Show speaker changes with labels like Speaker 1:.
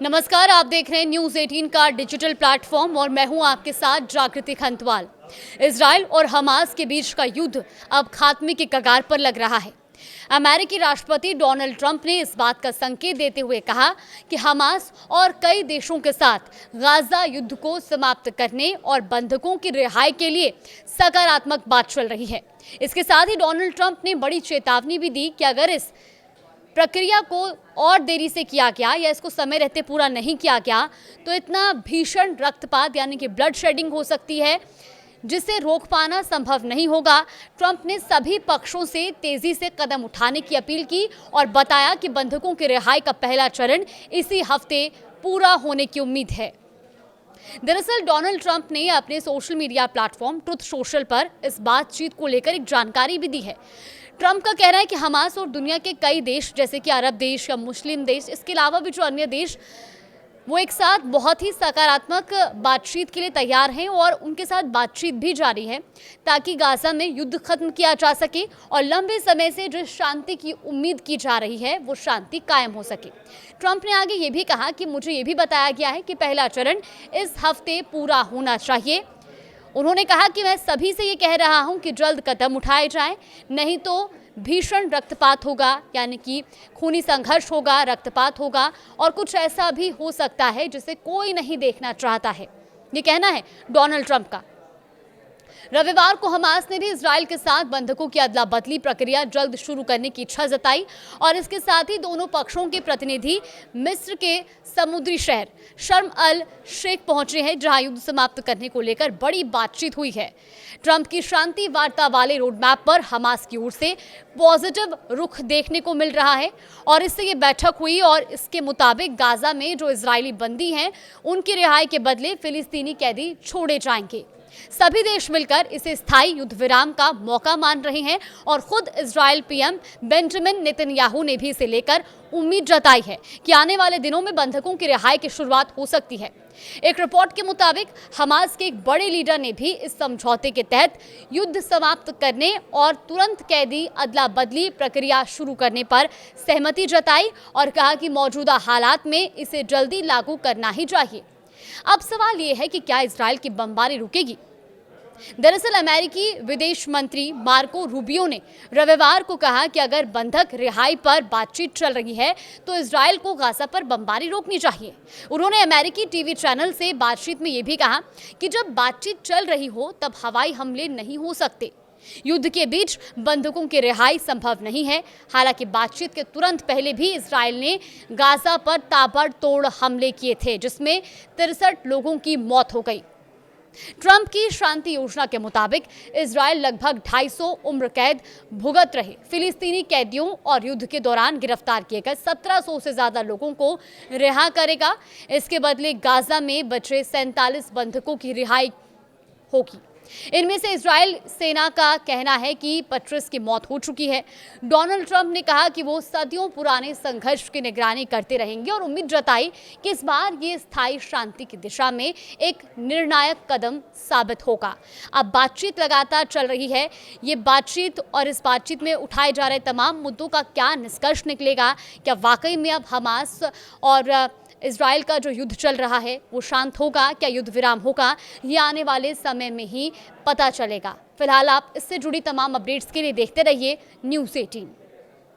Speaker 1: नमस्कार, आप देख रहे हैं न्यूज़ 18 का डिजिटल प्लेटफॉर्म और मैं हूं आपके साथ जागृति खंतवाल। इजराइल और हमास के बीच का युद्ध अब खात्मे की कगार पर लग रहा है। अमेरिकी राष्ट्रपति डोनाल्ड ट्रंप ने इस बात का संकेत देते हुए कहा कि हमास और कई देशों के साथ गाजा युद्ध को समाप्त करने और बंधकों की रिहाई के लिए सकारात्मक बात चल रही है। इसके साथ ही डोनाल्ड ट्रंप ने बड़ी चेतावनी भी दी कि अगर इस प्रक्रिया को और देरी से किया गया या इसको समय रहते पूरा नहीं किया गया तो इतना भीषण रक्तपात यानी कि ब्लड शेडिंग हो सकती है जिसे रोक पाना संभव नहीं होगा। ट्रंप ने सभी पक्षों से तेजी से कदम उठाने की अपील की और बताया कि बंधकों की रिहाई का पहला चरण इसी हफ्ते पूरा होने की उम्मीद है। दरअसल डोनाल्ड ट्रंप ने अपने social media platform truth social पर इस बातचीत को लेकर एक जानकारी भी दी है। ट्रंप का कहना है कि हमास और दुनिया के कई देश जैसे कि अरब देश या मुस्लिम देश, इसके अलावा भी जो अन्य देश, वो एक साथ बहुत ही सकारात्मक बातचीत के लिए तैयार हैं और उनके साथ बातचीत भी जारी है ताकि गाजा में युद्ध खत्म किया जा सके और लंबे समय से जो शांति की उम्मीद की जा रही है वो शांति कायम हो सके। ट्रंप ने आगे ये भी कहा कि मुझे ये भी बताया गया है कि पहला चरण इस हफ्ते पूरा होना चाहिए। उन्होंने कहा कि मैं सभी से ये कह रहा हूं कि जल्द कदम उठाए जाएं, नहीं तो भीषण रक्तपात होगा, यानी कि खूनी संघर्ष होगा, रक्तपात होगा और कुछ ऐसा भी हो सकता है जिसे कोई नहीं देखना चाहता है। ये कहना है डोनाल्ड ट्रंप का। रविवार को हमास ने भी इजराइल के साथ बंधकों की अदला बदली प्रक्रिया जल्द शुरू करने की इच्छा जताई और इसके साथ ही दोनों पक्षों के प्रतिनिधि मिस्र के समुद्री शहर शर्म अल शेख पहुंचे हैं जहां युद्ध समाप्त करने को लेकर बड़ी बातचीत हुई है। ट्रंप की शांति वार्ता वाले रोड मैप पर हमास की ओर से पॉजिटिव रुख देखने को मिल रहा है और इससे ये बैठक हुई और इसके मुताबिक गाजा में जो इजरायली बंदी हैं उनकी रिहाई के बदले फिलिस्तीनी कैदी छोड़े जाएंगे। सभी देश मिलकर इसे स्थायी युद्ध विराम का मौका मान रहे हैं और खुद इजराइल पीएम बेंजामिन नेतन्याहू ने भी इसे लेकर उम्मीद जताई है कि आने वाले दिनों में बंधकों की रिहाई की शुरुआत हो सकती है। एक रिपोर्ट के मुताबिक हमास के एक बड़े लीडर ने भी इस समझौते के तहत युद्ध समाप्त करने और तुरंत कैदी अदला बदली प्रक्रिया शुरू करने पर सहमति जताई और कहा कि मौजूदा हालात में इसे जल्दी लागू करना ही चाहिए। अब सवाल ये है कि क्या इजराइल की बमबारी रुकेगी? दरअसल अमेरिकी विदेश मंत्री मार्को रूबियो ने रविवार को कहा कि अगर बंधक रिहाई पर बातचीत चल रही है तो इजराइल को गाजा पर बमबारी रोकनी चाहिए। उन्होंने अमेरिकी टीवी चैनल से बातचीत में ये भी कहा कि जब बातचीत चल रही हो तब हवाई हमले नहीं हो सकते। युद्ध के बीच बंधकों की रिहाई संभव नहीं है। हालांकि बातचीत के तुरंत पहले भी इजराइल ने गाजा पर ताबड़तोड़ हमले किए थे जिसमें 63 लोगों की मौत हो गई। ट्रंप की शांति योजना के मुताबिक इजराइल लगभग 250 उम्र कैद भुगत रहे फिलिस्तीनी कैदियों और युद्ध के दौरान गिरफ्तार किए गए 1700 से ज्यादा लोगों को रिहा करेगा। इसके बदले गाजा में बचे 47 बंधकों की रिहाई होगी। इनमें से इजराइल सेना का कहना है कि 25 की मौत हो चुकी है। डोनाल्ड ट्रंप ने कहा कि वो सदियों पुराने संघर्ष की निगरानी करते रहेंगे और उम्मीद जताई कि इस बार ये स्थायी शांति की दिशा में एक निर्णायक कदम साबित होगा। अब बातचीत लगातार चल रही है। ये बातचीत और इस बातचीत में उठाए जा रहे तमाम मुद्दों का क्या निष्कर्ष निकलेगा? क्या वाकई में अब हमास और इजराइल का जो युद्ध चल रहा है वो शांत होगा? क्या युद्ध विराम होगा? ये आने वाले समय में ही पता चलेगा। फिलहाल आप इससे जुड़ी तमाम अपडेट्स के लिए देखते रहिए न्यूज़ 18।